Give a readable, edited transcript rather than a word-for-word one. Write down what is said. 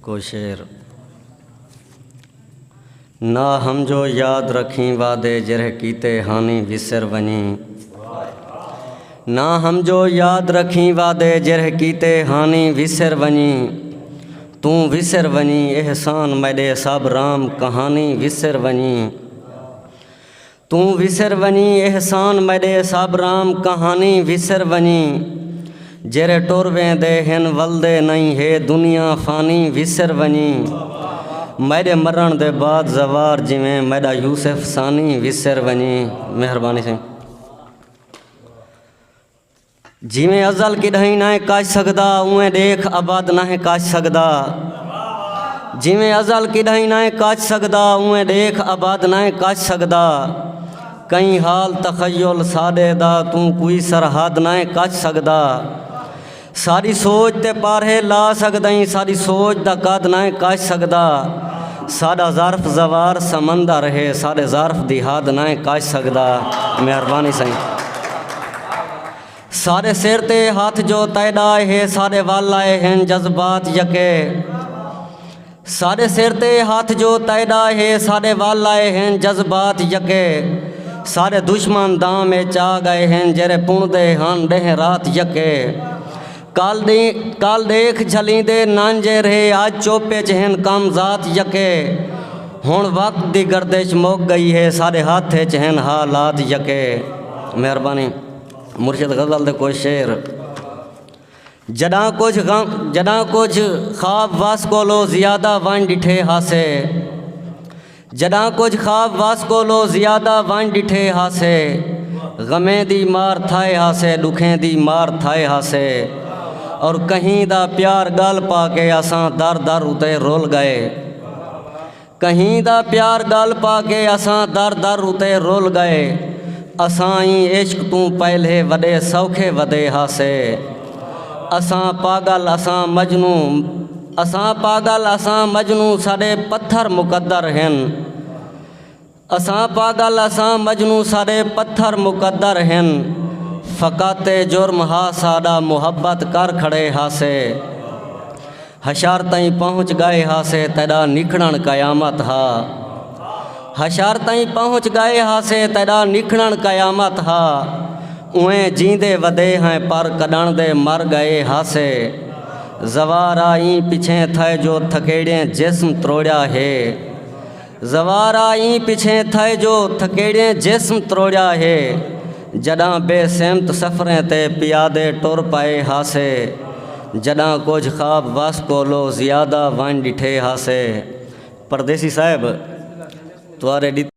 को शेर। ना हम जो याद रखी वादे जरह कीते हानि विसर वनी। ना हम जो याद रखी वादे जरह कीते हानि विसर वनी। तू विसर वनी एहसान मेरे सब राम कहानी विसर वनी। तू विसर वनी एहसान मेरे सब राम कहानी विसर वनी। जेरे टोरवें दे हिन वलदे नहीं है दुनिया फानी विसर वनी। मेरे मरण दे बाद जवार जिमें मेरा यूसुफ सानी विसर वनी। मेहरबानी से जिमें अजल किडहीं ना काज सकदा उमें देख आबाद ना काज सकदा। जिमें अजल किडहीं ना काज सकदा उमें देख आबाद ना काज सकदा। कई हाल तखय्युल सादे दा तू कोई सरहद ना काज सकदा। सारी सोच ते पारे ला सकदई सारी सोच दा कद ना काज सकदा। साडा ज़र्फ जवार समंदर है सारे ज़र्फ दी हद ना काज सकदा। मेहरबानी सही सारे सिर ते हाथ जो तैदा है सारे वाल आए हैं जज्बात यके। सारे सिर ते हाथ जो तैदा है सारे वाल आए हैं जज्बात यके। सारे दुश्मन दाम में चा गए हैं जेरे पुण दे हन डेह रात यके। काल देख झलींदे नांजे रहे आज चोपे चहन कम जात यके। हुण वक्त दी गर्दिश मुक गई है सारे हाथे चहन हालात यके। मेहरबानी मुर्शिद गज़ल दे कोई शेर। जड़ा कुछ ख्वाब वास कोलो ज़्यादा वन डिठे हासे। जड़ा कुछ ख्वाब वास कोलो ज़्यादा वन डिठे हासे। गमें दी मार थाए हासे दुखें दी मार थाए हासे। और कहीं दा प्यार गल पाके असां दर दर उते रोल गए। कहीं दा प्यार गल पाके असां दर दर उते रोल गए। असां ही इश्क तू पहले वडे सौखे वदे हासे। असां पागल असां मजनू साडे पत्थर मुकद्दर हैं। असां पागल असां मजनू साडे पत्थर मुकद्दर हैं। फ़काते जुर्म हा साडा मुहब्बत कर खड़े हासे। हशार ताईं पहुँच गए हासे तेरा निखड़न क़यामत हा। हशार ताईं पहुँच गए हासे तेरा निखड़न क़यामत हा। उहें जींदे वदे हैं पर कॾण दे मर गए हासे। ज़वार आई पीछे थे जो थकेड़े जिस्म त्रोड़ा है। ज़वार आई पीछे थे जो थकेड़े जिस्म त्रोड़ा है। जड़ा बेसमत सफ़रें ते पियादे टुर पाए हासे। जड़ा कुछ ख्वाब वास कोलो ज़्यादा वन डिठे हासे। परदेसी साहब तुआरे